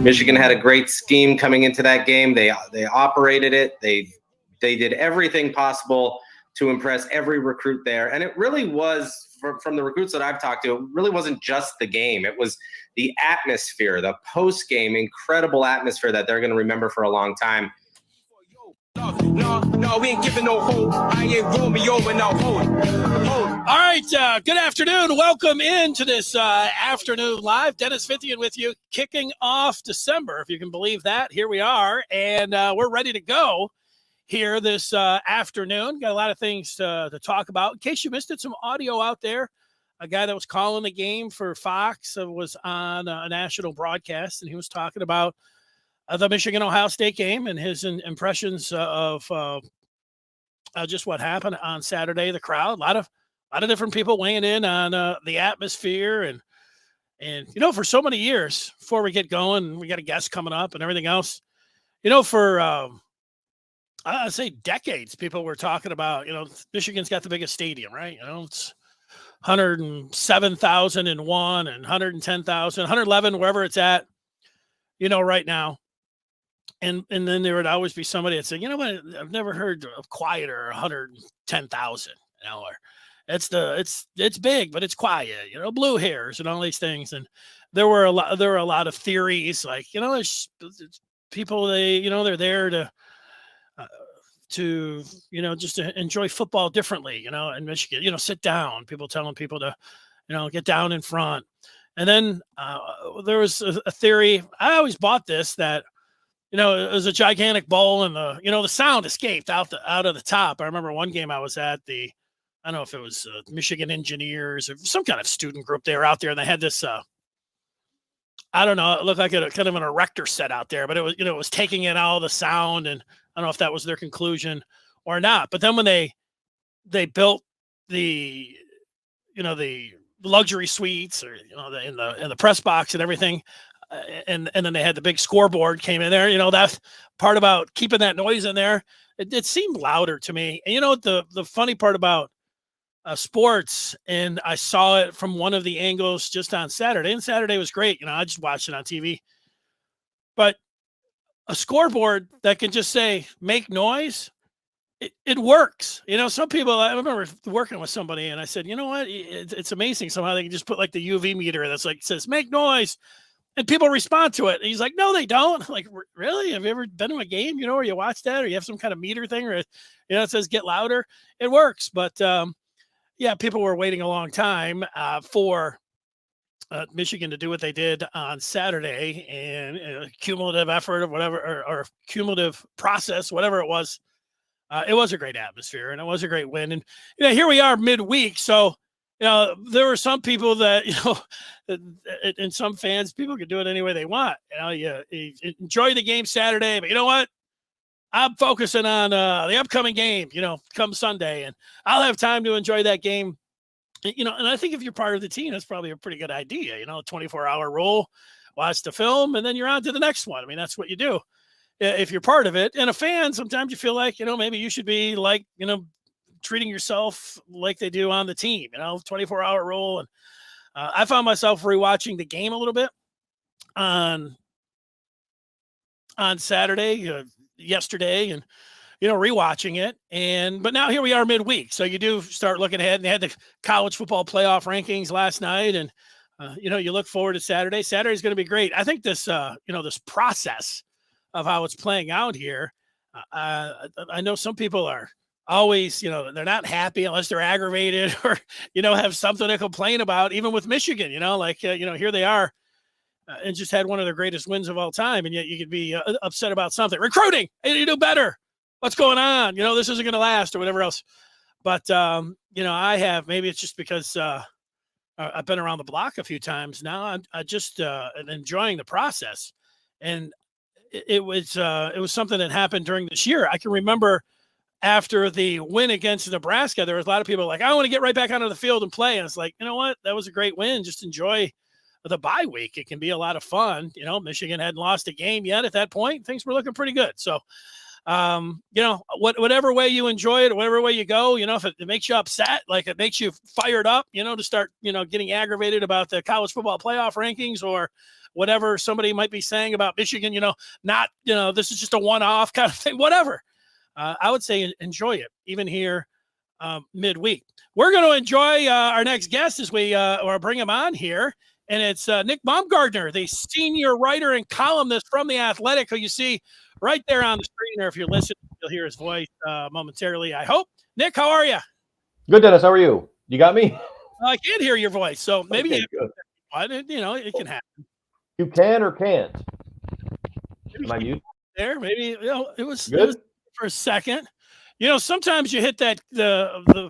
Michigan had a great scheme coming into that game. They operated it. They did everything possible to impress every recruit there. And it really was, from the recruits that I've talked to, it really wasn't just the game. It was the atmosphere, the post-game incredible atmosphere that they're going to remember for a long time. No, we ain't giving no hope. I ain't Romeo and no hope. All right, good afternoon. Welcome into this afternoon live. Dennis Fithian with you, kicking off December, if you can believe that. Here we are, and we're ready to go here this afternoon. Got a lot of things to talk about. In case you missed it, some audio out there. A guy that was calling the game for Fox was on a national broadcast, and he was talking about the Michigan-Ohio State game and his impressions of just what happened on Saturday. The crowd, a lot of different people weighing in on the atmosphere and you know, for so many years before we get going, we got a guest coming up and everything else. You know, for I'd say decades, people were talking about, you know, Michigan's got the biggest stadium, right? You know, it's 107,001 and 110,000, 111, wherever it's at, you know, right now. And then there would always be somebody that said, you know what, I've never heard of quieter 110,000. You know, or it's big, but it's quiet. You know, blue hairs and all these things. And there were a lot of theories, like, you know, it's people, they're there to you know, just to enjoy football differently. You know, in Michigan, you know, sit down. People telling people to, you know, get down in front. And then there was a theory. I always bought this, that, you know, it was a gigantic bowl and the sound escaped out of the top. I remember one game I was at, I don't know if it was Michigan Engineers or some kind of student group. They were out there and they had this, I don't know, it looked like a kind of an erector set out there, but it was, you know, it was taking in all the sound, and I don't know if that was their conclusion or not. But then when they built the, you know, the luxury suites, or, you know, in the press box and everything, and then they had the big scoreboard came in there. You know, that part about keeping that noise in there, it seemed louder to me. And you know, the funny part about sports, and I saw it from one of the angles just on Saturday, and Saturday was great. You know, I just watched it on TV. But a scoreboard that can just say, make noise, it works. You know, some people, I remember working with somebody and I said, you know what, it's amazing somehow they can just put like the UV meter that's like, says, make noise. And people respond to it. And he's like, no, they don't. I'm like, really? Have you ever been to a game, you know, where you watch that, or you have some kind of meter thing, or, you know, it says get louder? It works. But yeah, people were waiting a long time for Michigan to do what they did on Saturday, and cumulative effort or whatever, or cumulative process, whatever it was. It was a great atmosphere, and it was a great win. And, you know, here we are midweek. So, you know, there were some people that, you know, and some fans, people could do it any way they want. You know, you enjoy the game Saturday, but you know what? I'm focusing on the upcoming game, you know, come Sunday, and I'll have time to enjoy that game. You know, and I think if you're part of the team, that's probably a pretty good idea. You know, a 24-hour rule, watch the film, and then you're on to the next one. I mean, that's what you do if you're part of it. And a fan, sometimes you feel like, you know, maybe you should be like, you know, treating yourself like they do on the team, you know, 24-hour rule. And I found myself rewatching the game a little bit on Saturday, yesterday, and, you know, rewatching it. But now here we are midweek. So you do start looking ahead, and they had the college football playoff rankings last night. And, you know, you look forward to Saturday. Saturday's going to be great. I think this, you know, this process of how it's playing out here, I know some people are always, you know, they're not happy unless they're aggravated or, you know, have something to complain about, even with Michigan, you know, like, you know, here they are and just had one of their greatest wins of all time. And yet you could be upset about something. Recruiting, hey, you do better. What's going on? You know, this isn't going to last, or whatever else. But, you know, maybe it's just because I've been around the block a few times now. I just enjoying the process. And it was something that happened during this year. I can remember after the win against Nebraska, there was a lot of people like, I want to get right back onto the field and play. And it's like, you know what? That was a great win. Just enjoy the bye week. It can be a lot of fun. You know, Michigan hadn't lost a game yet at that point. Things were looking pretty good. So, you know, whatever way you enjoy it, whatever way you go, you know, if it makes you upset, like it makes you fired up, you know, to start, you know, getting aggravated about the college football playoff rankings or whatever somebody might be saying about Michigan, not, this is just a one-off kind of thing, whatever. I would say enjoy it, even here midweek. We're going to enjoy our next guest as we bring him on here. And it's Nick Baumgardner, the senior writer and columnist from The Athletic, who you see right there on the screen, or if you're listening, you'll hear his voice momentarily, I hope. Nick, how are you? Good, Dennis. How are you? You got me? I can't hear your voice, so maybe Okay, it can happen. You can or can't? Maybe Am I mute? there? Maybe it was Good. for a second. Sometimes you hit that the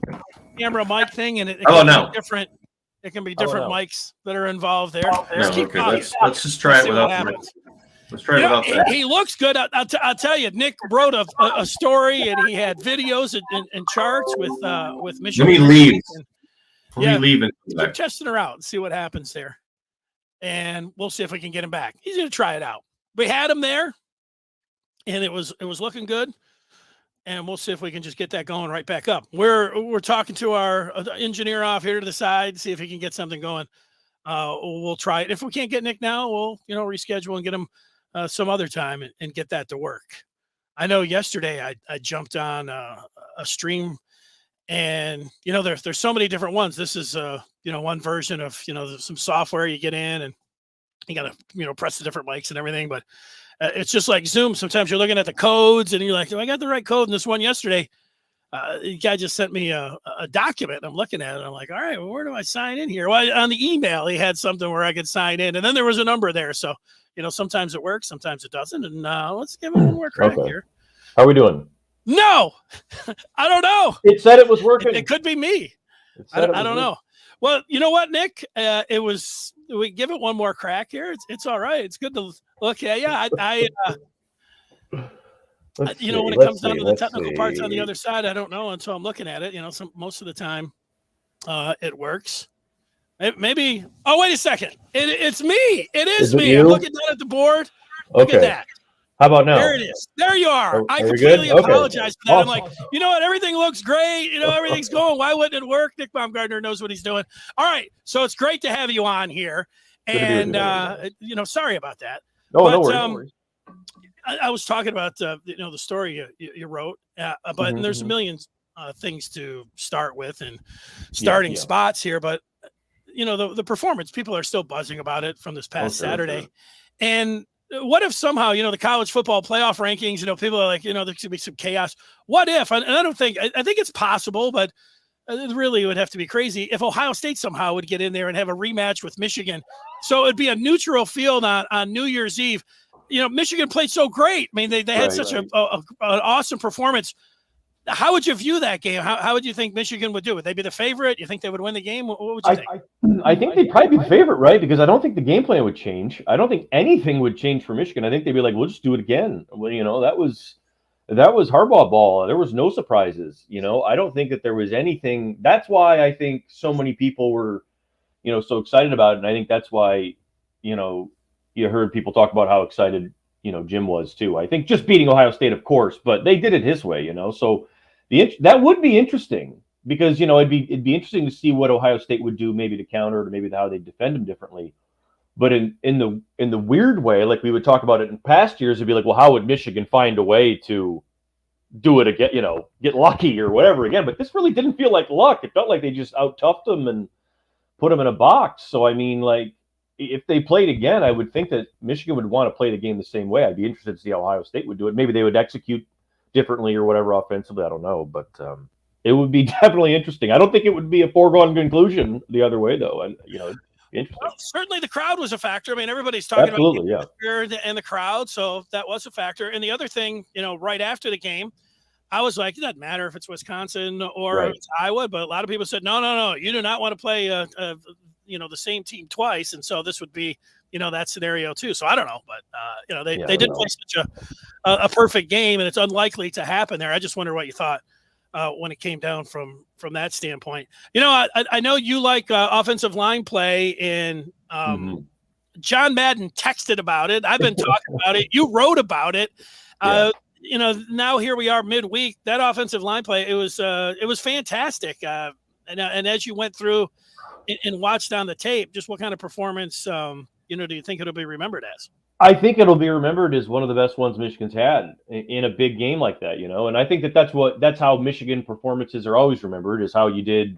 camera mic thing, and it Oh, can no. be different. It can be different no. mics that are involved there. No, Just keep okay, talking. let's just try it See what without happens. let's try it without that. He looks good. I'll tell you, Nick wrote a story, and he had videos and charts with Michigan. Let me leave. Yeah. Leave and come Keep back. testing her out and see what happens there. And we'll see if we can get him back. He's going to try it out. We had him there, and it was looking good. And we'll see if we can just get that going right back up. We're talking to our engineer off here to the side, see if he can get something going. We'll try it. If we can't get Nick now, we'll reschedule and get him some other time and get that to work. I know yesterday I jumped on a stream, and there's so many different ones. This is one version of some software you get in, and you got to press the different mics and everything, but it's just like Zoom. Sometimes you're looking at the codes and you're like, I got the right code in this one yesterday. The guy just sent me a document. I'm looking at it. I'm like, all right, well, where do I sign in here? Well, on the email, he had something where I could sign in, and then there was a number there. So, sometimes it works, sometimes it doesn't. And let's give it one more crack here. How are we doing? No, I don't know. It said it was working. It could be me. I don't know. Well, you know what, Nick? We give it one more crack here. It's all right. It's good to look. Yeah. When it comes down to the technical parts on the other side, I don't know until I'm looking at it. Most of the time, it works. Maybe. Oh, wait a second. It's me. It is me. You? I'm looking down at the board. Look at that. How about now? There it is. There you are. I we completely good? Okay. apologize for that. Awesome. I'm like, you know what? Everything looks great. Everything's going. Why wouldn't it work? Nick Baumgardner knows what he's doing. All right. So it's great to have you on here. And, sorry about that. No, no worries. I was talking about, the story you wrote, but there's a million things to start with and starting spots here. But, the performance, people are still buzzing about it from this past Saturday. Sure. And what if somehow, the college football playoff rankings, people are like, there could be some chaos. What if, and I don't think, I think it's possible, but it really would have to be crazy if Ohio State somehow would get in there and have a rematch with Michigan. So it'd be a neutral field on New Year's Eve. Michigan played so great. I mean, they had such an awesome performance. How would you view that game? How would you think Michigan would do? Would they be the favorite? You think they would win the game? What would you think? I think they'd probably be the favorite, right? Because I don't think the game plan would change. I don't think anything would change for Michigan. I think they'd be like, we'll just do it again. Well, that was Harbaugh ball. There was no surprises. I don't think that there was anything. That's why I think so many people were, so excited about it. And I think that's why, you heard people talk about how excited, Jim was too. I think just beating Ohio State, of course, but they did it his way, so that would be interesting because, it'd be interesting to see what Ohio State would do, maybe to counter or maybe how they defend them differently. But in the weird way, like we would talk about it in past years, it'd be like, well, how would Michigan find a way to do it again, get lucky or whatever again? But this really didn't feel like luck. It felt like they just out-toughed them and put them in a box. So, I mean, like, if they played again, I would think that Michigan would want to play the game the same way. I'd be interested to see how Ohio State would do it. Maybe they would execute differently or whatever offensively. I don't know. But it would be definitely interesting. I don't think it would be a foregone conclusion the other way, though. And, interesting. Well, certainly the crowd was a factor. I mean, everybody's talking about the crowd, so that was a factor. And the other thing, right after the game, I was like, it doesn't matter if it's Wisconsin or it's Iowa, but a lot of people said, no, you do not want to play the same team twice, and so this would be that scenario too. So I don't know, but they did play such a perfect game, and it's unlikely to happen there. I just wonder what you thought when it came down from that standpoint. I know you like offensive line play, and John Madden texted about it. I've been talking about it. You wrote about it. Now here we are midweek. That offensive line play, it was fantastic. And as you went through and watched on the tape, just what kind of performance do you think it'll be remembered as? I think it'll be remembered as one of the best ones Michigan's had in a big game like that, and I think that's how Michigan performances are always remembered, is how you did,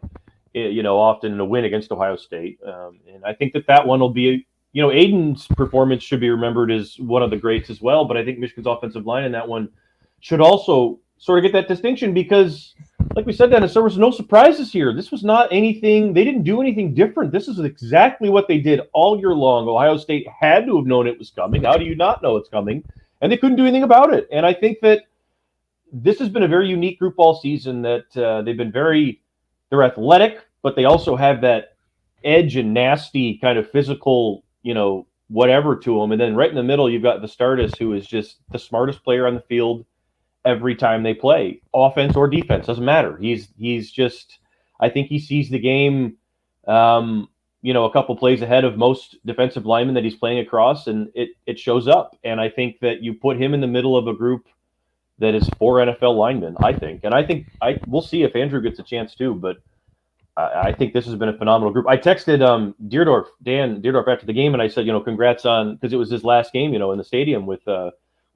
often in a win against Ohio State. And I think that one will be, Aiden's performance should be remembered as one of the greats as well. But I think Michigan's offensive line in that one should also sort of get that distinction because, like we said, Dennis, there was no surprises here. This was not anything. They didn't do anything different. This is exactly what they did all year long. Ohio State had to have known it was coming. How do you not know it's coming? And they couldn't do anything about it. And I think that this has been a very unique group all season, that they've been they're athletic, but they also have that edge and nasty kind of physical, whatever to them. And then right in the middle, you've got Vastardis, who is just the smartest player on the field every time they play, offense or defense, doesn't matter. He's just, I think he sees the game, a couple plays ahead of most defensive linemen that he's playing across, and it shows up. And I think that you put him in the middle of a group that is 4 NFL linemen, I think. And I think we'll see if Andrew gets a chance too, but I think this has been a phenomenal group. I texted Dan Deerdorf after the game, and I said, congrats on, because it was his last game, in the stadium with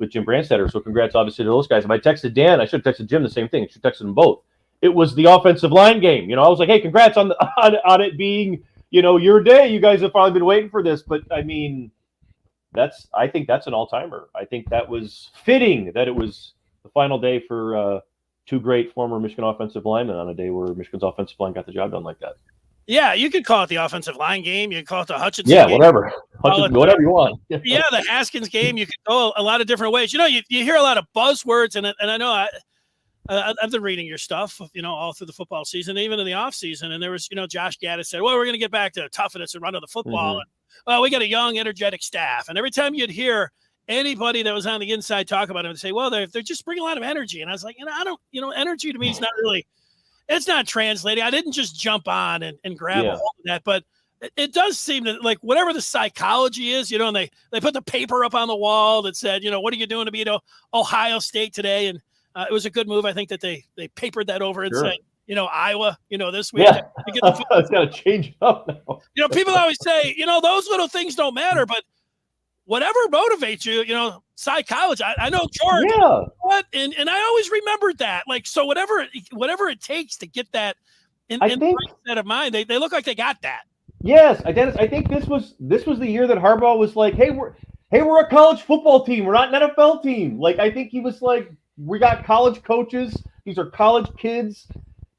Jim Brandstetter. So congrats, obviously, to those guys. If I texted Dan, I should have texted Jim the same thing. I should have texted them both. It was the offensive line game. I was like, hey, congrats on it being, your day. You guys have probably been waiting for this. But, I mean, I think that's an all-timer. I think that was fitting that it was the final day for two great former Michigan offensive linemen on a day where Michigan's offensive line got the job done like that. Yeah, you could call it the offensive line game. You could call it the Hutchinson game. Whatever. Whatever you want. Yeah, the Haskins game. You could go a lot of different ways. You hear a lot of buzzwords, and I know I've been reading your stuff, all through the football season, even in the off season. And there was, Josh Gaddis said, well, we're going to get back to toughness and run of the football. Mm-hmm. And, we got a young, energetic staff. And every time you'd hear anybody that was on the inside talk about it and say, well, they're just bringing a lot of energy. And I was like, I don't, energy to me is not really, it's not translating. I didn't just jump on and grab a hold of that, but it does seem that, like, whatever the psychology is, and they put the paper up on the wall that said, what are you doing to beat Ohio State today? And it was a good move. I think that they papered that over and said, Iowa, this week. Yeah, it's got to change up now. People always say, those little things don't matter, but whatever motivates you, psychology. I know George. Yeah. What? And I always remembered that. Like, so whatever it takes to get that in the right set of mind, they look like they got that. Yes, Dennis, I think this was the year that Harbaugh was like, hey, we're a college football team. We're not an NFL team. Like, I think he was like, we got college coaches. These are college kids.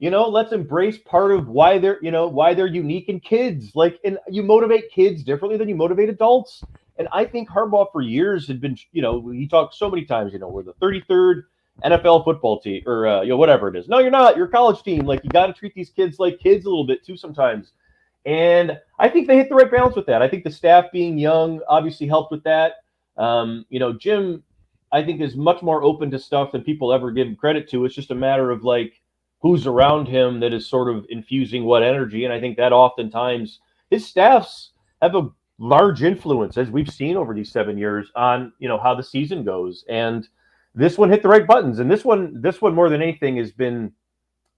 Let's embrace part of why they're unique in kids. Like, and you motivate kids differently than you motivate adults. And I think Harbaugh for years had been, he talked so many times, we're the 33rd NFL football team, or whatever it is. No, you're not. You're a college team. Like, you got to treat these kids like kids a little bit too sometimes. And I think they hit the right balance with that. I think the staff being young obviously helped with that. Jim, I think, is much more open to stuff than people ever give him credit to. It's just a matter of, like, who's around him that is sort of infusing what energy. And I think that oftentimes his staffs have a large influence, as we've seen over these 7 years, on how the season goes. And this one hit the right buttons. And this one more than anything has been,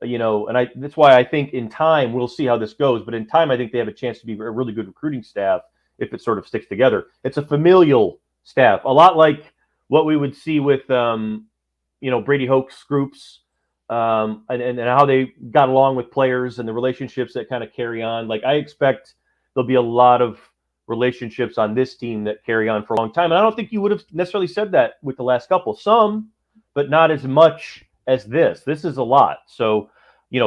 and that's why I think in time we'll see how this goes. But in time, I think they have a chance to be a really good recruiting staff if it sort of sticks together. It's a familial staff, a lot like what we would see with Brady Hoke's groups, and how they got along with players and the relationships that kind of carry on. Like, I expect there'll be a lot of relationships on this team that carry on for a long time. And I don't think you would have necessarily said that with the last couple. Some, but not as much as this. This is a lot. So,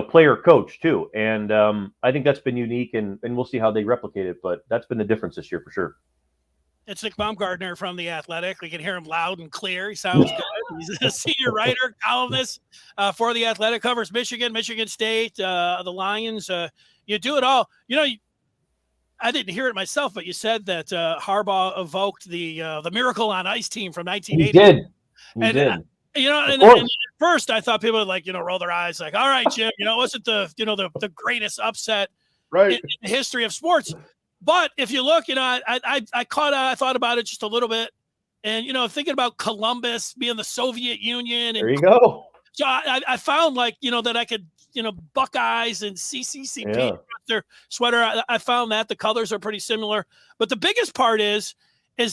player coach too. And I think that's been unique, and we'll see how they replicate it. But that's been the difference this year for sure. It's Nick Baumgardner from The Athletic. We can hear him loud and clear. He sounds good. He's a senior writer, columnist for The Athletic, covers Michigan State, the Lions. You do it all. I didn't hear it myself, but you said that Harbaugh evoked the Miracle on Ice team from 1980. He did. And at first I thought people would roll their eyes, like, all right, Jim, wasn't the greatest upset in the history of sports. But if you look, I thought about it just a little bit, and thinking about Columbus being the Soviet Union, and there you go. So I found that I could, Buckeyes and CCCP their sweater. I found that the colors are pretty similar, but the biggest part is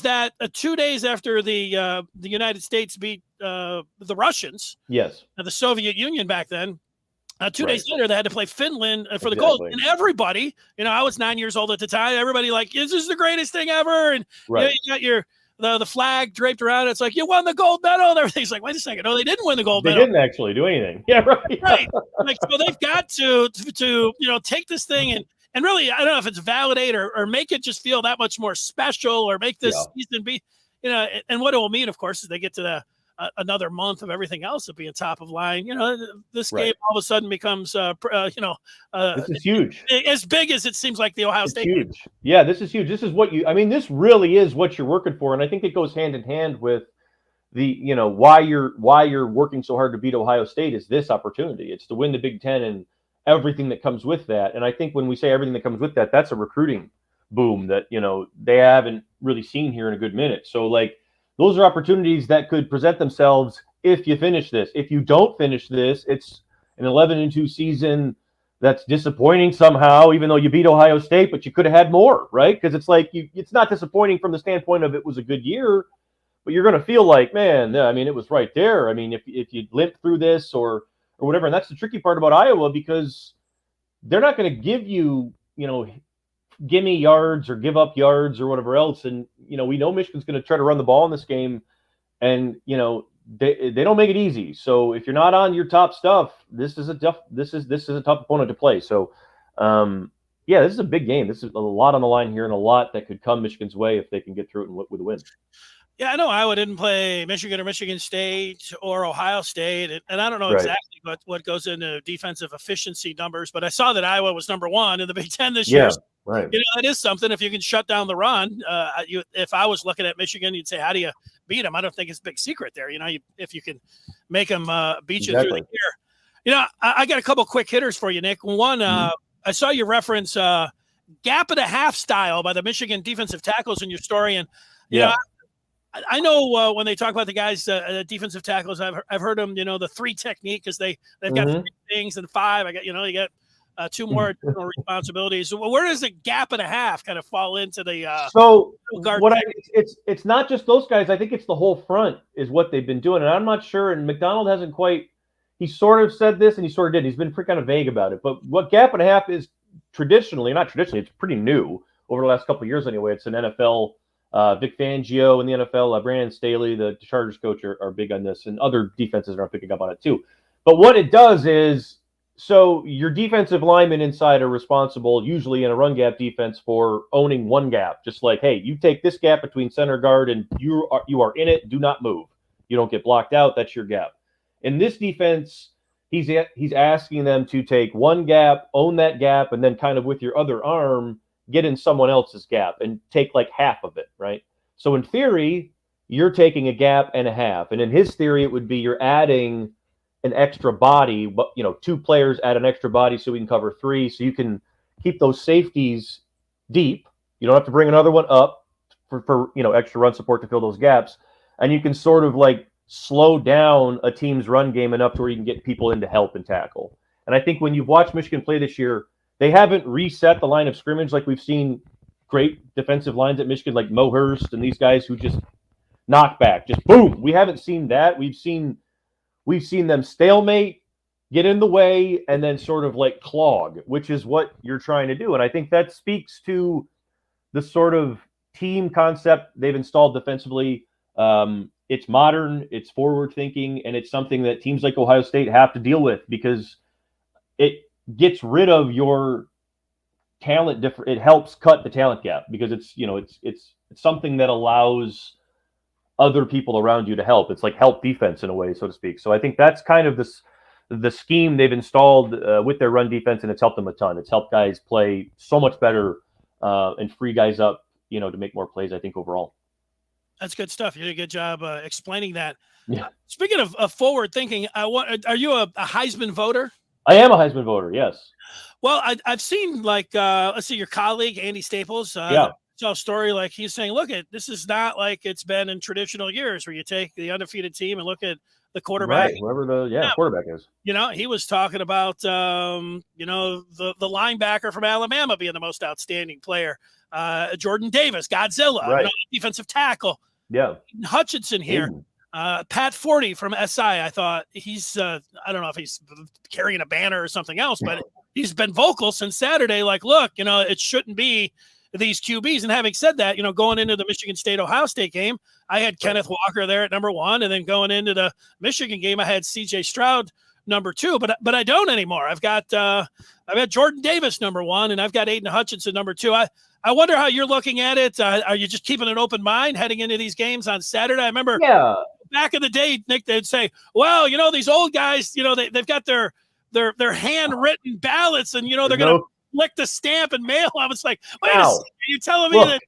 that 2 days after the United States beat the Russians, yes, the Soviet Union back then, 2 days later, they had to play Finland for the gold. And everybody, I was 9 years old at the time. Everybody this is the greatest thing ever. And you got the flag draped around. It's like, you won the gold medal. And everything's like, wait a second. No, they didn't win the gold medal. They didn't actually do anything. Yeah, right. Right. So they've got to take this thing and really, I don't know if it's validate or make it just feel that much more special, or make this season be, and what it will mean, of course, is they get to another month of everything else of being top of line. This game all of a sudden becomes, this is huge. As big as it seems like the Ohio State huge. Game. Yeah, this is huge. This is this really is what you're working for. And I think it goes hand in hand with the, why you're working so hard to beat Ohio State is this opportunity. It's to win the Big Ten and everything that comes with that. And I think when we say everything that comes with that, that's a recruiting boom that, they haven't really seen here in a good minute. So those are opportunities that could present themselves if you finish this. If you don't finish this, it's an 11-2 season that's disappointing somehow, even though you beat Ohio State, but you could have had more, right? Because it's it's not disappointing from the standpoint of it was a good year, but you're going to feel like, man, it was right there. If you limp through this or whatever, and that's the tricky part about Iowa, because they're not going to give you, gimme yards or give up yards or whatever else. And, we know Michigan's going to try to run the ball in this game, and, they don't make it easy. So if you're not on your top stuff, this is a tough opponent to play. So, this is a big game. This is a lot on the line here and a lot that could come Michigan's way if they can get through it with a win. Yeah, I know Iowa didn't play Michigan or Michigan State or Ohio State, and I don't know exactly what goes into defensive efficiency numbers, but I saw that Iowa was number 1 in the Big Ten this year. Right. That is something. If you can shut down the run, if I was looking at Michigan, you'd say, how do you beat them? I don't think it's a big secret there. If you can make them beat you through the year. I got a couple quick hitters for you, Nick. One, I saw you reference gap and a half style by the Michigan defensive tackles in your story, and I know when they talk about the guys, defensive tackles, I've heard them, the 3 technique, because they've got 3 things and 5. I got, you got 2 more additional responsibilities. So where does the gap and a half kind of fall into the it's not just those guys. I think it's the whole front is what they've been doing, and I'm not sure. And McDonald hasn't quite. He sort of said this, and he sort of did. He's been pretty kind of vague about it. But what gap and a half is not traditionally, it's pretty new over the last couple of years anyway. It's an NFL. Vic Fangio in the NFL, Brandon Staley, the Chargers coach, are big on this, and other defenses are picking up on it too. But what it does is, so your defensive linemen inside are responsible, usually in a run gap defense, for owning one gap. Just like, hey, you take this gap between center guard and you are in it. Do not move. You don't get blocked out. That's your gap. In this defense, he's asking them to take one gap, own that gap, and then kind of with your other arm get in someone else's gap and take half of it, right? So in theory, you're taking a gap and a half. And in his theory, it would be you're adding an extra body, but 2 players add an extra body so we can cover 3. So you can keep those safeties deep. You don't have to bring another one up for extra run support to fill those gaps. And you can sort of slow down a team's run game enough to where you can get people in to help and tackle. And I think when you've watched Michigan play this year, they haven't reset the line of scrimmage like we've seen great defensive lines at Michigan, like Mo Hurst and these guys who just knock back, just boom. We haven't seen that. We've seen them stalemate, get in the way, and then sort of clog, which is what you're trying to do. And I think that speaks to the sort of team concept they've installed defensively. It's modern, it's forward thinking, and it's something that teams like Ohio State have to deal with because it gets rid of your talent it helps cut the talent gap because it's something that allows other people around you to help. It's like help defense in a way, so to speak. So I think that's kind of the scheme they've installed with their run defense, and it's helped them a ton. It's helped guys play so much better and free guys up, to make more plays, I think, overall. That's good stuff. You did a good job explaining that. Yeah. Speaking of forward thinking, are you a Heisman voter? I am a Heisman voter, yes. Well, I've seen let's see, your colleague Andy Staples, saw a story like he's saying, look, this is not like it's been in traditional years where you take the undefeated team and look at the quarterback. Right, whoever the quarterback is. He was talking about, the linebacker from Alabama being the most outstanding player. Jordan Davis, Godzilla, Right. Defensive tackle. Yeah. Hutchinson here. Pat Forty from SI. I thought he's, I don't know if he's carrying a banner or something else, but he's been vocal since Saturday. Like, look, it shouldn't be these QBs. And having said that, going into the Michigan State-Ohio State game, I had Kenneth Walker there at number 1. And then going into the Michigan game, I had CJ Stroud number 2, but I don't anymore. I've got Jordan Davis number 1, and I've got Aiden Hutchinson number 2. I wonder how you're looking at it. Are you just keeping an open mind heading into these games on Saturday? I remember back in the day, Nick, they'd say, well, these old guys, they've got their handwritten ballots, and they're going to lick the stamp and mail. I was like, wait a second, are you telling me that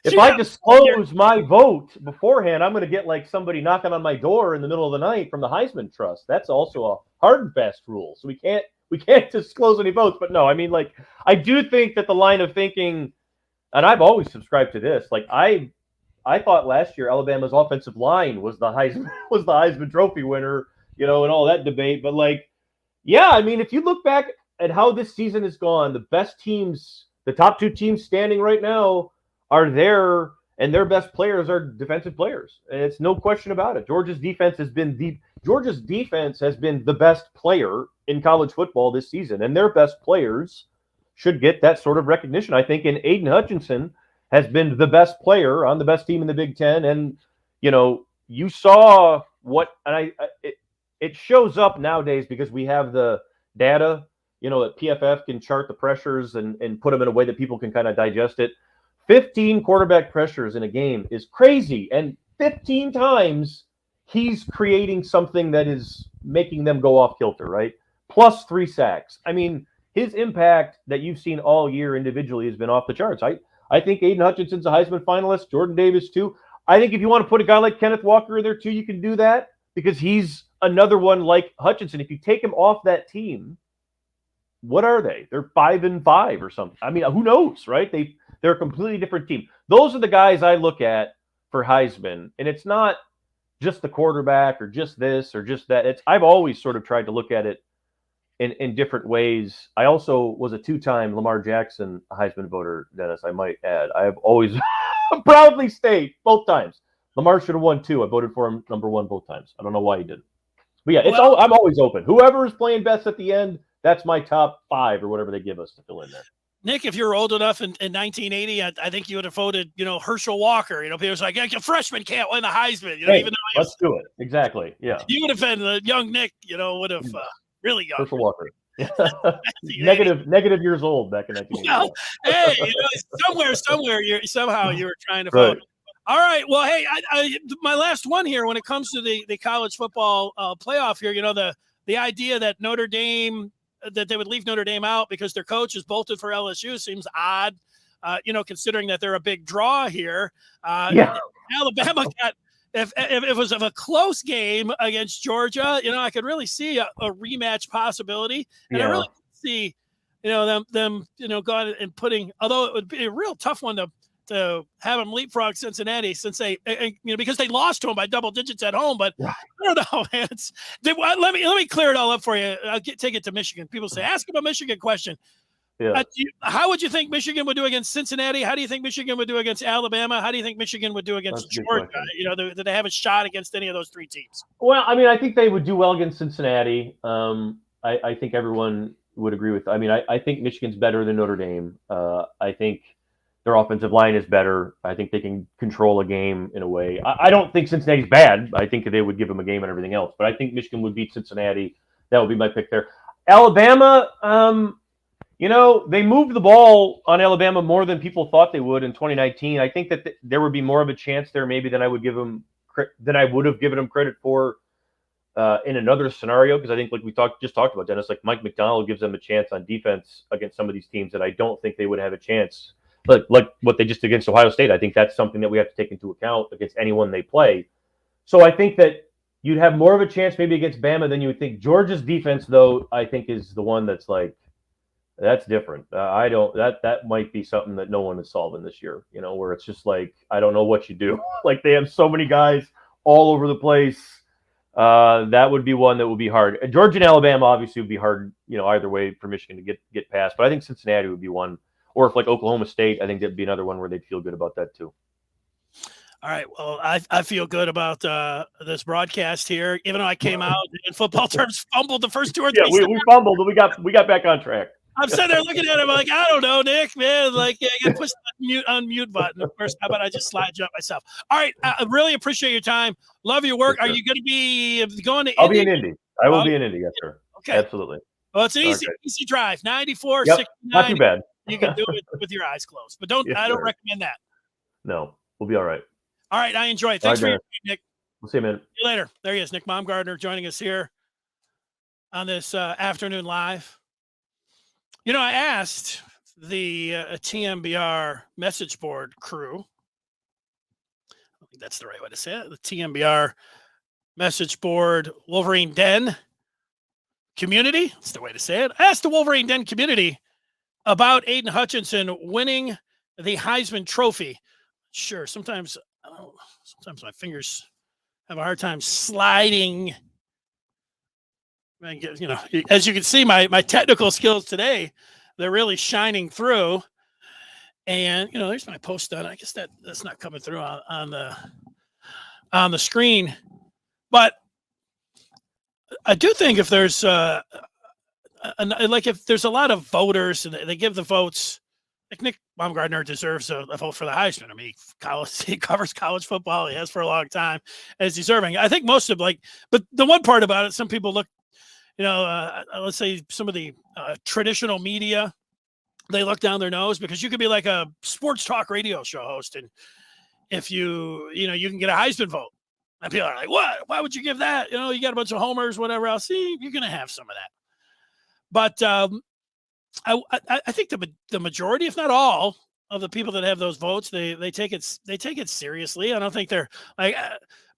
if I disclose my vote beforehand, I'm going to get like somebody knocking on my door in the middle of the night from the Heisman Trust? That's also a hard and fast rule. So we can't disclose any votes. But no, I mean, like, I do think that the line of thinking, and I've always subscribed to this, like I thought last year Alabama's offensive line was the Heisman Trophy winner, and all that debate. But like, yeah, I mean, if you look back at how this season has gone, the best teams, the top 2 teams standing right now, are there, and their best players are defensive players. And it's no question about it. Georgia's defense has been the best player in college football this season, and their best players should get that sort of recognition. I think in Aiden Hutchinson has been the best player on the best team in the Big Ten, and you saw what, and it shows up nowadays because we have the data, that PFF can chart the pressures and put them in a way that people can kind of digest it. 15 quarterback pressures in a game is crazy. And 15 times he's creating something that is making them go off kilter, right? Plus 3 sacks. I mean, his impact that you've seen all year individually has been off the charts. I think Aiden Hutchinson's a Heisman finalist, Jordan Davis too. I think if you want to put a guy like Kenneth Walker in there too, you can do that because he's another one like Hutchinson. If you take him off that team, what are they? They're 5-5 or something. I mean, who knows, right? They're a completely different team. Those are the guys I look at for Heisman, and it's not just the quarterback or just this or just that. I've always sort of tried to look at it in different ways. I also was a 2-time Lamar Jackson Heisman voter, Dennis, I might add. I have always proudly state both times. Lamar should have won 2. I voted for him number 1 both times. I don't know why he didn't. But yeah, I'm always open. Whoever is playing best at the end, that's my top 5 or whatever they give us to fill in there. Nick, if you're old enough in 1980, I think you would have voted, Herschel Walker. People was like, a freshman can't win the Heisman. Even though let's do it. Exactly. Yeah. You would have been the young Nick. Would have really young. Herschel Walker. negative years old back in 1980. Well, hey, somewhere you were trying to vote. All right. Well, hey, my last one here when it comes to the college football playoff here. The idea that Notre Dame. That they would leave Notre Dame out because their coach is bolted for LSU seems odd, considering that they're a big draw here. Alabama got if it was of a close game against Georgia, I could really see a rematch possibility, and I really see, them going and putting. Although it would be a real tough one to have them leapfrog Cincinnati since they, because they lost to them by double digits at home. But I don't know, man. Let me clear it all up for you. I'll take it to Michigan. People say, ask them a Michigan question. Yeah. How would you think Michigan would do against Cincinnati? How do you think Michigan would do against Alabama? How do you think Michigan would do against Georgia? Do they have a shot against any of those 3 teams? Well, I mean, I think they would do well against Cincinnati. I think everyone would agree with. I think Michigan's better than Notre Dame. I think their offensive line is better. I think they can control a game in a way. I don't think Cincinnati's bad. I think they would give them a game and everything else. But I think Michigan would beat Cincinnati. That would be my pick there. Alabama, they moved the ball on Alabama more than people thought they would in 2019. I think that there would be more of a chance there maybe than I would have given them credit for in another scenario. Because I think, like we just talked about, Dennis, like Mike McDonald gives them a chance on defense against some of these teams that I don't think they would have a chance. Like what they just did against Ohio State. I think that's something that we have to take into account against anyone they play. So I think that you'd have more of a chance maybe against Bama than you would think. Georgia's defense, though, I think is the one that's like, That's different. I don't. That might be something that no one is solving this year. Where it's just like I don't know what you do. Like they have so many guys all over the place. That would be one that would be hard. Georgia and Alabama obviously would be hard. Either way for Michigan to get past. But I think Cincinnati would be one. Or if like Oklahoma State, I think that'd be another one where they'd feel good about that too. All right. Well, I feel good about this broadcast here, even though I came out in football terms, fumbled the first 2 or 3. Yeah, we fumbled, but we got back on track. I'm sitting there looking at him like, I don't know, Nick, man. Like, yeah, I got to push the unmute button. Of course, how about I just slide jump myself? All right. I really appreciate your time. Love your work. Yes, Are you going to be going to Indy? I'll be in Indy. I will be in Indy, yes, sir. Okay. Absolutely. Well, it's an easy drive. 94, Yep. 69. Not too bad. You can do it with your eyes closed. But I don't recommend that. No, we'll be all right. All right. I enjoy it. Thanks for your time, Nick. We'll see you, man. See you later. There he is, Nick Baumgardner, joining us here on this afternoon live. I asked the TMBR message board crew. I think that's the right way to say it. The TMBR message board Wolverine Den community. That's the way to say it. I asked the Wolverine Den community about Aiden Hutchinson winning the Heisman Trophy. Sure, sometimes my fingers have a hard time sliding. As you can see, my technical skills today, they're really shining through. And there's my post on. I guess that's not coming through on the screen, but I do think if there's if there's a lot of voters and they give the votes, like Nick Baumgardner deserves a vote for the Heisman. I mean, he covers college football. He has for a long time, and is deserving. I think most of but the one part about it, some people look. Let's say some of the traditional media, they look down their nose because you could be like a sports talk radio show host. And if you can get a Heisman vote and people are like, what, why would you give that? You got a bunch of homers, whatever else. See, you're going to have some of that. But I think the majority, if not all of the people that have those votes, they take it seriously. I don't think they're like,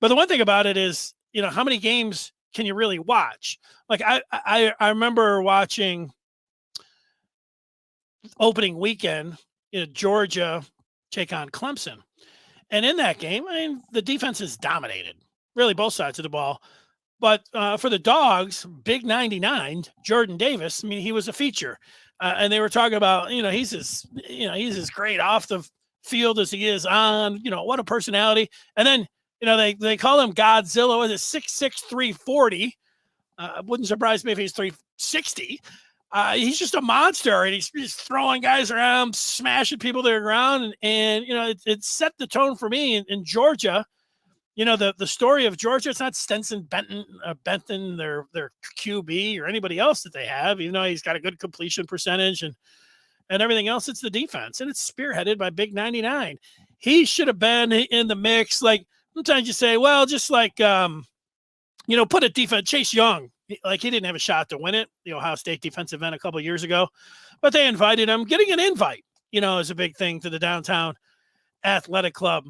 but the one thing about it is, how many games can you really watch? Like I remember watching opening weekend, Georgia take on Clemson. And in that game, the defense is dominated, really both sides of the ball. But for the Dogs, big 99, Jordan Davis, he was a feature. And they were talking about, he's as great off the field as he is on, what a personality. And then, they call him Godzilla with a 6'6", 340. Wouldn't surprise me if he's 360. He's just a monster, and he's just throwing guys around, smashing people to the ground, and it set the tone for me in Georgia. The story of Georgia, it's not Stenson Benton, their QB, or anybody else that they have, even though he's got a good completion percentage and everything else. It's the defense, and it's spearheaded by Big 99. He should have been in the mix. Like sometimes you say, well, just like put a defense. Chase Young, he didn't have a shot to win it, the Ohio State defensive end a couple of years ago, but they invited him. Getting an invite, is a big thing to the downtown athletic club.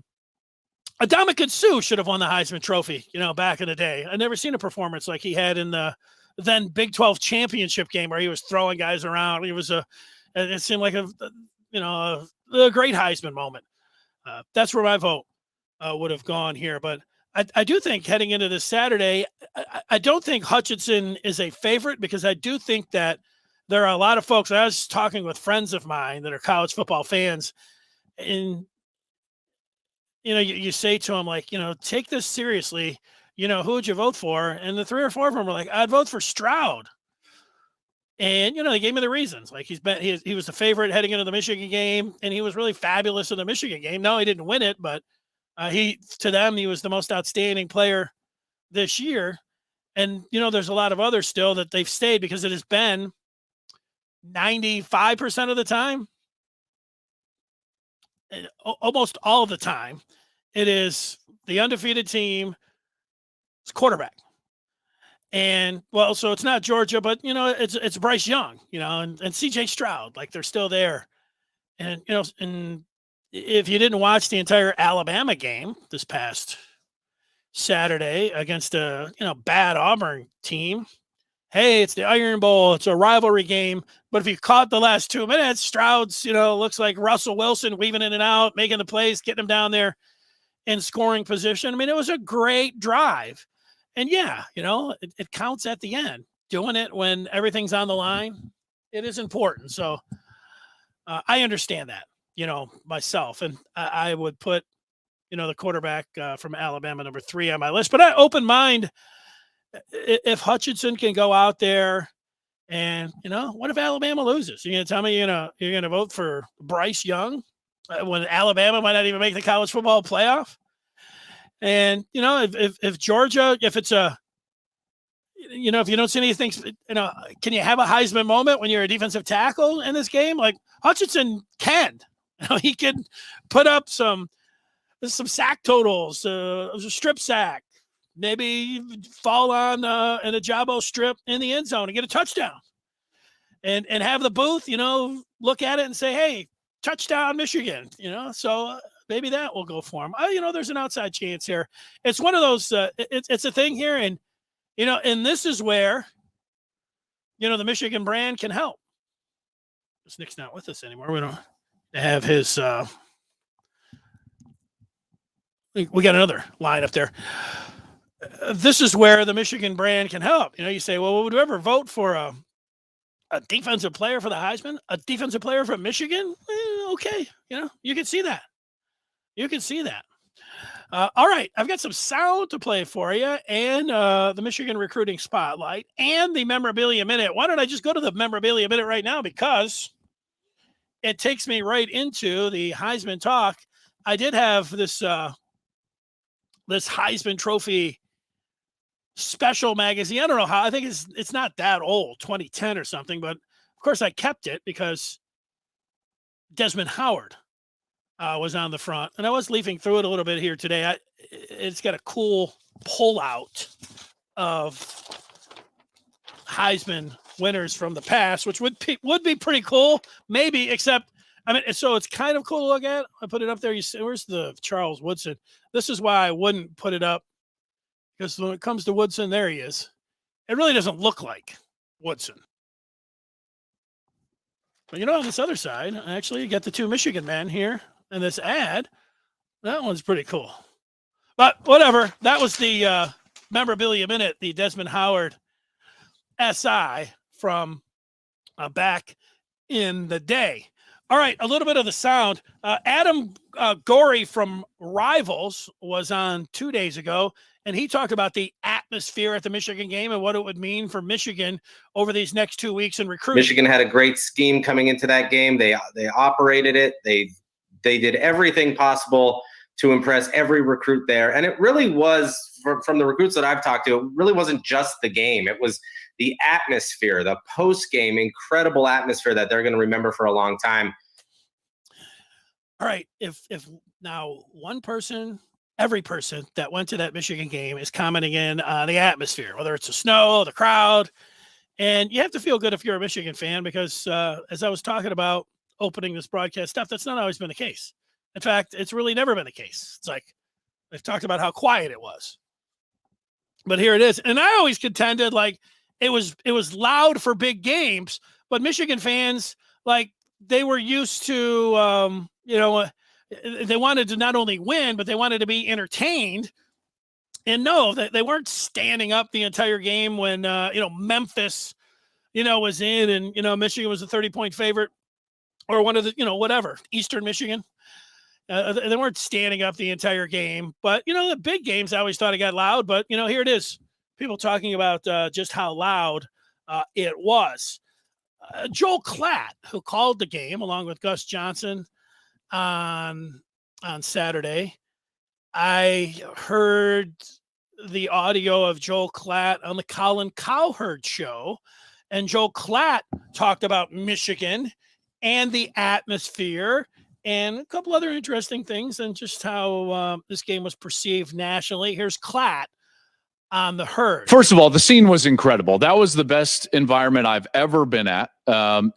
Ndamukong Suh should have won the Heisman Trophy, back in the day. I never seen a performance like he had in the then Big 12 championship game where he was throwing guys around. It seemed like a great Heisman moment. That's where my vote would have gone here. But I do think heading into this Saturday, I don't think Hutchinson is a favorite because I do think that there are a lot of folks. I was talking with friends of mine that are college football fans, and you say to them, like, take this seriously. Who would you vote for? And the 3 or 4 of them were like, I'd vote for Stroud. And, they gave me the reasons. Like he was the favorite heading into the Michigan game, and he was really fabulous in the Michigan game. No, he didn't win it, but to them, he was the most outstanding player this year. And, there's a lot of others still that they've stayed because it has been 95% of the time, almost all of the time, it is the undefeated team's quarterback. And so it's not Georgia, but it's Bryce Young, and CJ Stroud, like they're still there. And and if you didn't watch the entire Alabama game this past Saturday against a bad Auburn team, hey, it's the Iron Bowl, it's a rivalry game. But if you caught the last 2 minutes, Stroud's, looks like Russell Wilson weaving in and out, making the plays, getting him down there in scoring position. I mean, it was a great drive. And yeah, it counts at the end. Doing it when everything's on the line, it is important. So I understand that, myself. And I would put, the quarterback from Alabama, number 3 on my list. But I open mind if Hutchinson can go out there and, what if Alabama loses? You're going to tell me, you're going to vote for Bryce Young when Alabama might not even make the college football playoff? And, if Georgia, if it's if you don't see anything, can you have a Heisman moment when you're a defensive tackle in this game? Like Hutchinson can, he can put up some sack totals, a strip sack, maybe fall on an Ajabo strip in the end zone and get a touchdown, and have the booth, look at it and say, hey, touchdown Michigan, so maybe that will go for him. There's an outside chance here. It's one of those, it's a thing here. And, and this is where, the Michigan brand can help. This Nick's not with us anymore. We don't have his, we got another line up there. This is where the Michigan brand can help. You say, well, would we ever vote for a defensive player for the Heisman? A defensive player from Michigan? Okay. You can see that. You can see that. All right. I've got some sound to play for you, and the Michigan recruiting spotlight and the memorabilia minute. Why don't I just go to the memorabilia minute right now, because it takes me right into the Heisman talk. I did have this this Heisman Trophy special magazine. I don't know how. I think it's not that old, 2010 or something, but of course I kept it because Desmond Howard was on the front, and I was leafing through it a little bit here today. It's got a cool pullout of Heisman winners from the past, which would be pretty cool, maybe. Except, so it's kind of cool to look at. I put it up there. You see, where's the Charles Woodson? This is why I wouldn't put it up, because when it comes to Woodson, there he is. It really doesn't look like Woodson. But on this other side, actually, you got the 2 Michigan men here in this ad. That one's pretty cool. But whatever. That was the memorabilia minute, the Desmond Howard SI from back in the day. All right, a little bit of the sound. Adam Gorey from Rivals was on 2 days ago, and he talked about the atmosphere at the Michigan game and what it would mean for Michigan over these next 2 weeks in recruiting. Michigan had a great scheme coming into that game. They operated it. They did everything possible to impress every recruit there. And it really was, from the recruits that I've talked to, it really wasn't just the game. It was the atmosphere, the post-game incredible atmosphere that they're going to remember for a long time. All right. If now every person that went to that Michigan game is commenting in the atmosphere, whether it's the snow, the crowd, and you have to feel good if you're a Michigan fan, because as I was talking about opening this broadcast stuff, that's not always been the case. In fact, it's really never been the case. It's like they've talked about how quiet it was, but here it is. And I always contended like it was loud for big games, but Michigan fans, like, they were used to they wanted to not only win, but they wanted to be entertained. And no, they weren't standing up the entire game when Memphis was in, and Michigan was a 30-point favorite, or one of the whatever, Eastern Michigan. They weren't standing up the entire game. But the big games, I always thought it got loud. But here it is, people talking about just how loud it was. Joel Klatt, who called the game along with Gus Johnson on Saturday. I heard the audio of Joel Klatt on the Colin Cowherd show, and Joel Klatt talked about Michigan and the atmosphere and a couple other interesting things, and just how this game was perceived nationally. Here's Klatt on the Herd. First of all, the scene was incredible. That was the best environment I've ever been at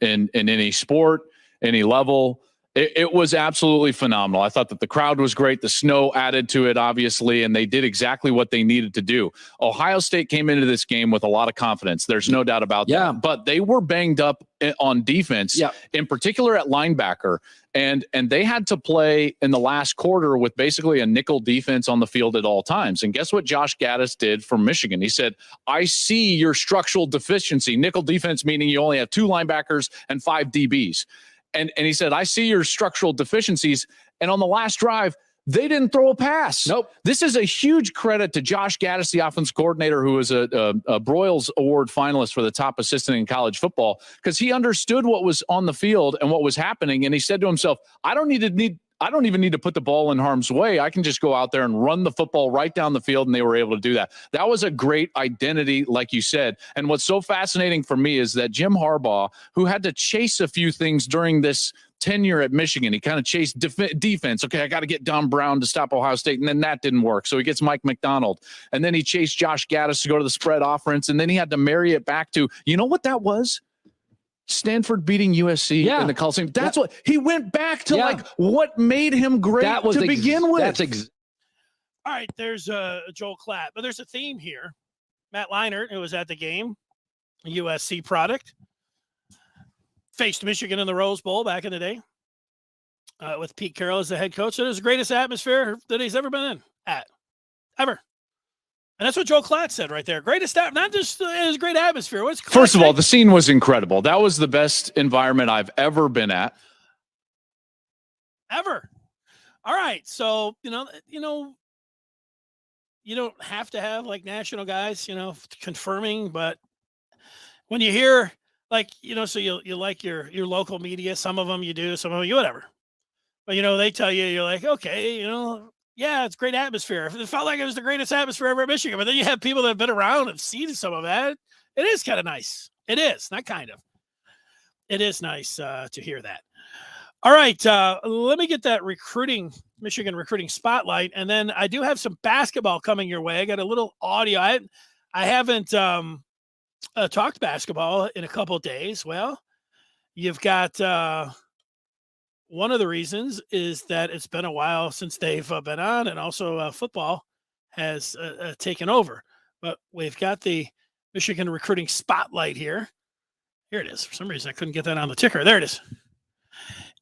in any sport, any level. It was absolutely phenomenal. I thought that the crowd was great. The snow added to it, obviously, and they did exactly what they needed to do. Ohio State came into this game with a lot of confidence. There's no doubt about that. But they were banged up on defense, in particular at linebacker. And they had to play in the last quarter with basically a nickel defense on the field at all times. And guess what Josh Gaddis did for Michigan? He said, I see your structural deficiency. Nickel defense, meaning you only have 2 linebackers and 5 DBs. And he said, I see your structural deficiencies. And on the last drive, they didn't throw a pass. Nope. This is a huge credit to Josh Gaddis, the offense coordinator, who was a Broyles Award finalist for the top assistant in college football, because he understood what was on the field and what was happening. And he said to himself, I don't even need to put the ball in harm's way. I can just go out there and run the football right down the field, and they were able to do that. That was a great identity, like you said. And what's so fascinating for me is that Jim Harbaugh, who had to chase a few things during this tenure at Michigan, he kind of chased defense. Okay, I got to get Don Brown to stop Ohio State, and then that didn't work. So he gets Mike McDonald, and then he chased Josh Gaddis to go to the spread offense, and then he had to marry it back to, you know what that was? Stanford beating USC in the Coliseum. That's what he went back to, like what made him great to begin with. All right, there's Joel Klatt, but there's a theme here. Matt Leinart, who was at the game, a USC product, faced Michigan in the Rose Bowl back in the day with Pete Carroll as the head coach. It was the greatest atmosphere that he's ever been in ever. And that's what Joel Klatt said right there. Greatest, not just it was great atmosphere. What's First of all, the scene was incredible. That was the best environment I've ever been at. Ever. All right. So, you don't have to have like national guys, confirming, but when you hear so you like your local media, some of them you do, some of them you whatever. But, they tell you, you're like, okay, yeah, it's great atmosphere. It felt like it was the greatest atmosphere ever at Michigan. But then you have people that have been around and seen some of that. It is kind of nice. It is, not kind of. It is nice to hear that. All right, let me get that Michigan recruiting spotlight. And then I do have some basketball coming your way. I got a little audio. I haven't talked basketball in a couple of days. Well, you've got one of the reasons is that it's been a while since they've been on, and also football has taken over. But we've got the Michigan recruiting spotlight here. Here it is. For some reason, I couldn't get that on the ticker. There it is.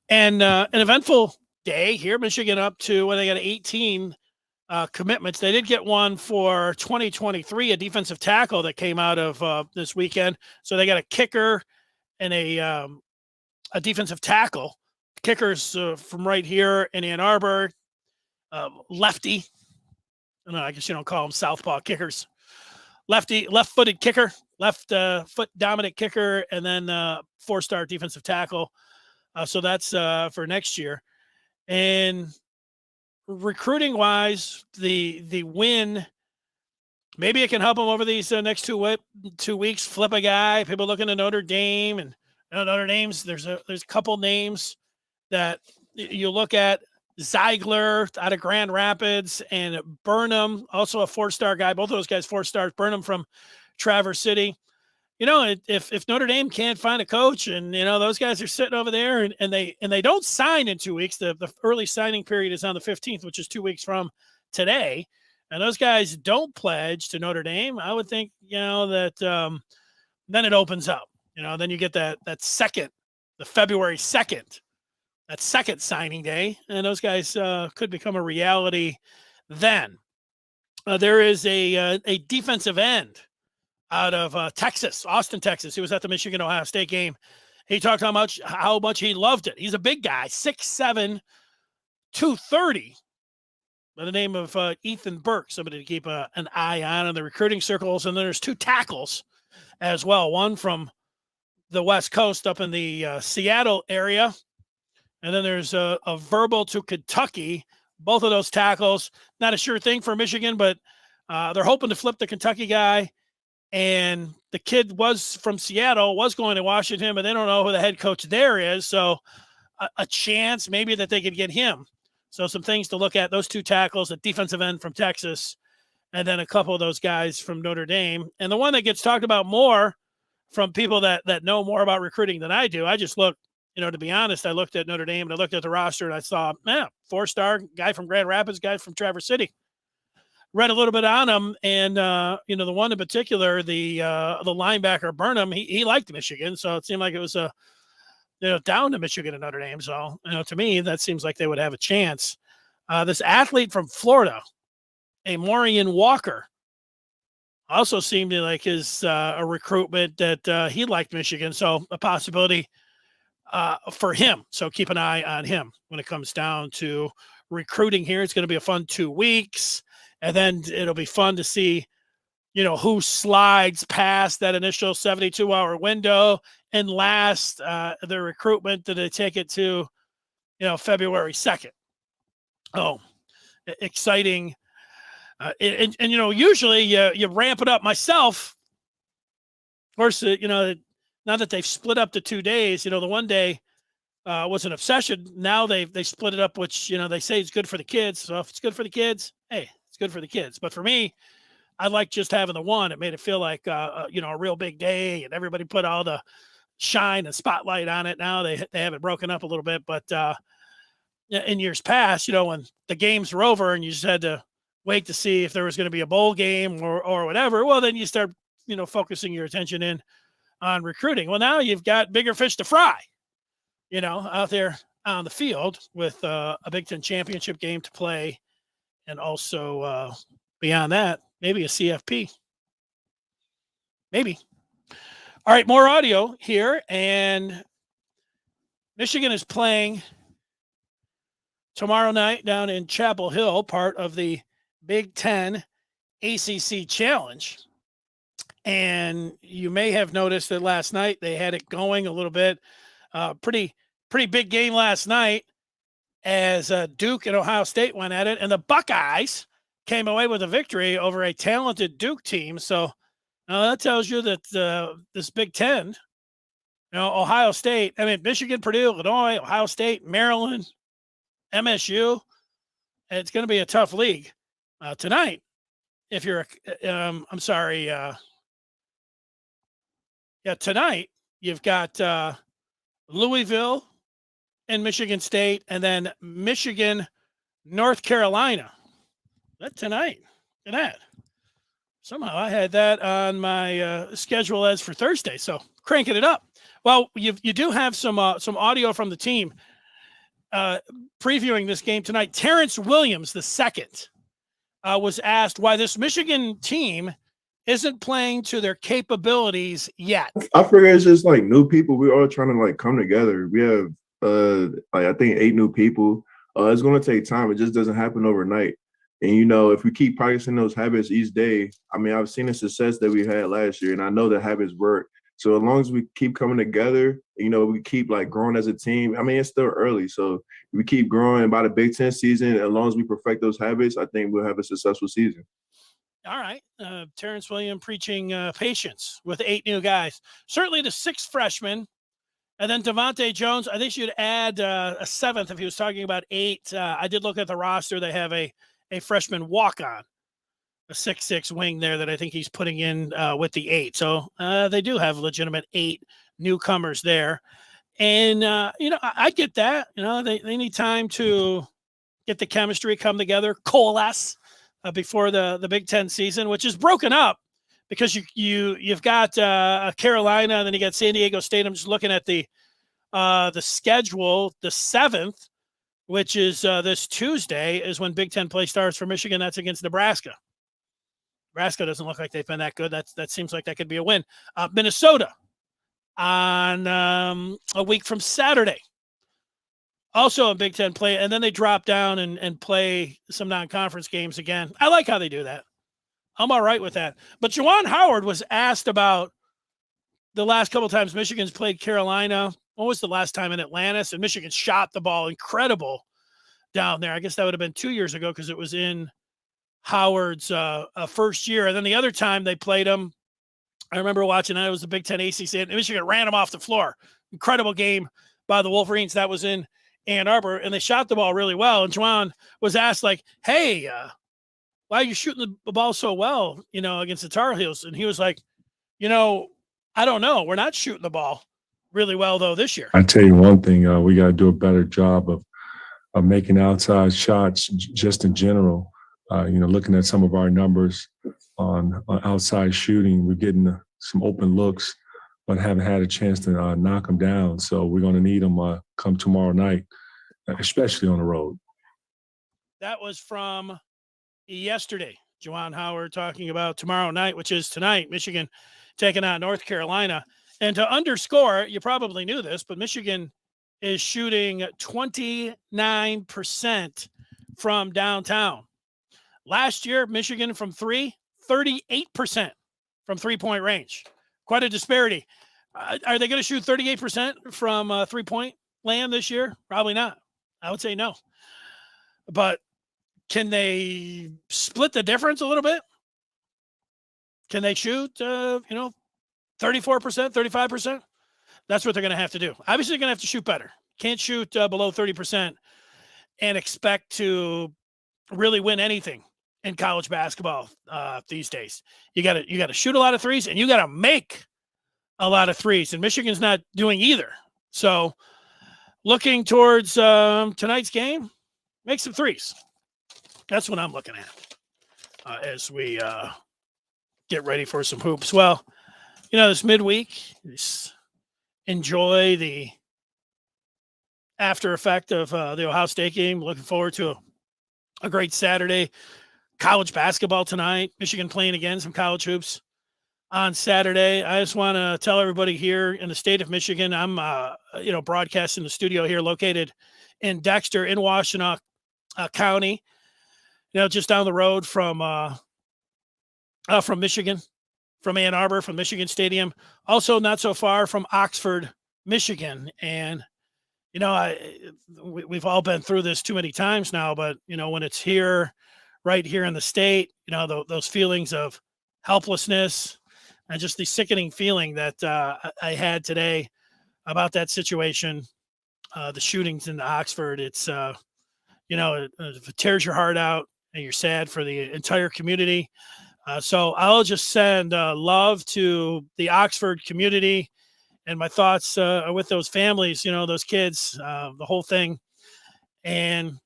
And an eventful day here. Michigan up to, they got 18 commitments. They did get one for 2023, a defensive tackle that came out of this weekend. So they got a kicker and a defensive tackle. Kickers from right here in Ann Arbor, lefty. I guess you don't call them southpaw kickers. Left-footed kicker, left foot dominant kicker, and then 4-star defensive tackle. So that's for next year. And recruiting-wise, the win, maybe it can help them over these next 2 weeks. Flip a guy. People looking at Notre Dame, and Notre Dame's. There's a couple names that you look at. Zeigler out of Grand Rapids and Burnham, also a 4-star guy. Both of those guys 4 stars. Burnham from Traverse City. If Notre Dame can't find a coach, and those guys are sitting over there, and they don't sign in 2 weeks. The early signing period is on the 15th, which is 2 weeks from today. And those guys don't pledge to Notre Dame. I would think that then it opens up. Then you get that second, the February 2nd. That second signing day, and those guys could become a reality then. There is a defensive end out of Texas, Austin, Texas. He was at the Michigan-Ohio State game. He talked how much he loved it. He's a big guy, 6'7", 230, by the name of Ethan Burke, somebody to keep an eye on in the recruiting circles. And then there's 2 tackles as well, one from the West Coast up in the Seattle area. And then there's a verbal to Kentucky. Both of those tackles, not a sure thing for Michigan, but they're hoping to flip the Kentucky guy. And the kid was from Seattle, was going to Washington, but they don't know who the head coach there is. So a chance maybe that they could get him. So some things to look at, those 2 tackles, a defensive end from Texas, and then a couple of those guys from Notre Dame. And the one that gets talked about more from people that know more about recruiting than I do, I just look, to be honest, I looked at Notre Dame and I looked at the roster and I saw, 4-star guy from Grand Rapids, guy from Traverse City. Read a little bit on him, and the one in particular, the linebacker Burnham, he liked Michigan, so it seemed like it was down to Michigan and Notre Dame. So to me, that seems like they would have a chance. This athlete from Florida, a Morian Walker, also seemed like his a recruitment that he liked Michigan, so a possibility for him. So keep an eye on him when it comes down to recruiting here. It's going to be a fun 2 weeks. And then it'll be fun to see, who slides past that initial 72-hour window and last the recruitment that they take it to, February 2nd. Oh, exciting. And usually you ramp it up myself. Of course, now that they've split up to 2 days, the one day was an obsession. Now they split it up, which, they say is good for the kids. So if it's good for the kids, hey, good for the kids. But for me, I like just having the one. It made it feel like a real big day, and everybody put all the shine and spotlight on it. Now they have it broken up a little bit, but in years past, when the games were over and you just had to wait to see if there was going to be a bowl game or whatever, well, then you start focusing your attention in on recruiting. Well, now you've got bigger fish to fry, out there on the field with a Big Ten championship game to play. And also beyond that, maybe a CFP. Maybe. All right, more audio here. And Michigan is playing tomorrow night down in Chapel Hill, part of the Big Ten ACC Challenge. And you may have noticed that last night they had it going a little bit. Pretty big game last night, as Duke and Ohio State went at it, and the Buckeyes came away with a victory over a talented Duke team. So that tells you that this Big Ten, Ohio State, Michigan, Purdue, Illinois, Ohio State, Maryland, MSU, it's going to be a tough league tonight. If you're, tonight you've got Louisville and Michigan State, and then Michigan, North Carolina. That tonight. Look at that. Somehow I had that on my schedule as for Thursday, so cranking it up. Well, you do have some audio from the team previewing this game tonight. Terrence Williams, the second, was asked why this Michigan team isn't playing to their capabilities yet. I figure it's just like new people. We're all trying to come together. We have I think 8 new people. It's going to take time. It just doesn't happen overnight. And, if we keep practicing those habits each day, I've seen the success that we had last year, and I know the habits work. So as long as we keep coming together, we keep growing as a team. It's still early. So we keep growing by the Big Ten season. As long as we perfect those habits, I think we'll have a successful season. All right. Terrence Williams preaching patience with 8 new guys. Certainly the 6 freshmen. And then Devontae Jones, I think you'd add a 7th if he was talking about 8. I did look at the roster. They have a freshman walk-on, a 6'6" wing there that I think he's putting in with the 8. So they do have legitimate 8 newcomers there. And, I get that. They need time to get the chemistry come together, coalesce before the Big Ten season, which is broken up. Because you've got Carolina, and then you got San Diego State. I'm just looking at the schedule. The 7th, which is this Tuesday, is when Big Ten play starts for Michigan. That's against Nebraska. Nebraska doesn't look like they've been that good. That seems like that could be a win. Minnesota on a week from Saturday. Also a Big Ten play, and then they drop down and play some non-conference games again. I like how they do that. I'm all right with that. But Juwan Howard was asked about the last couple of times Michigan's played Carolina. What was the last time in Atlantis? And Michigan shot the ball incredible down there. I guess that would have been 2 years ago because it was in Howard's first year. And then the other time they played him, I remember watching that. It was the Big Ten ACC. And Michigan ran him off the floor. Incredible game by the Wolverines. That was in Ann Arbor. And they shot the ball really well. And Juwan was asked, hey, why are you shooting the ball so well, against the Tar Heels? And he was like, I don't know. We're not shooting the ball really well, though, this year. I tell you one thing, we got to do a better job of making outside shots just in general. Looking at some of our numbers on outside shooting, we're getting some open looks, but haven't had a chance to knock them down. So we're going to need them come tomorrow night, especially on the road. That was from yesterday. Juwan Howard talking about tomorrow night, which is tonight, Michigan taking on North Carolina. And to underscore, you probably knew this, but Michigan is shooting 29% from downtown. Last year, Michigan from 38% from three-point range. Quite a disparity. Are they going to shoot 38% from three-point land this year? Probably not. I would say no. But can they split the difference a little bit? Can they shoot, 34%, 35%? That's what they're going to have to do. Obviously, they're going to have to shoot better. Can't shoot below 30% and expect to really win anything in college basketball these days. You got to shoot a lot of threes, and you got to make a lot of threes. And Michigan's not doing either. So, looking towards tonight's game, make some threes. That's what I'm looking at as we get ready for some hoops. Well, this midweek, enjoy the after effect of the Ohio State game. Looking forward to a great Saturday. College basketball tonight. Michigan playing again some college hoops on Saturday. I just want to tell everybody here in the state of Michigan, I'm broadcasting the studio here located in Dexter in Washtenaw County. Just down the road from Michigan, from Ann Arbor, from Michigan Stadium. Also not so far from Oxford, Michigan. And, we've all been through this too many times now, but, when it's here, right here in the state, those feelings of helplessness and just the sickening feeling that I had today about that situation, the shootings in Oxford, it's, it tears your heart out. And you're sad for the entire community. So I'll just send love to the Oxford community, and my thoughts are with those families, those kids, the whole thing. And,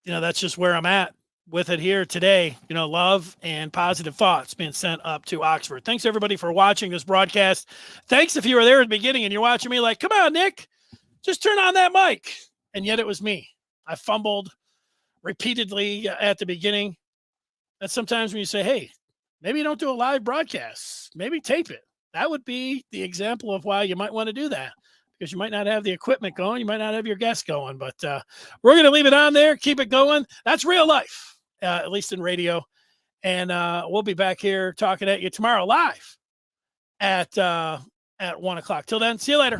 that's just where I'm at with it here today. Love and positive thoughts being sent up to Oxford. Thanks, everybody, for watching this broadcast. Thanks if you were there at the beginning and you're watching me like, come on, Nick, just turn on that mic. And yet it was me. I fumbled repeatedly at the beginning. That's sometimes when you say, hey, maybe you don't do a live broadcast, maybe tape it. That would be the example of why you might want to do that, because you might not have the equipment going. You might not have your guests going, but we're going to leave it on there. Keep it going. That's real life, at least in radio. And we'll be back here talking at you tomorrow live at 1:00. Till then, see you later.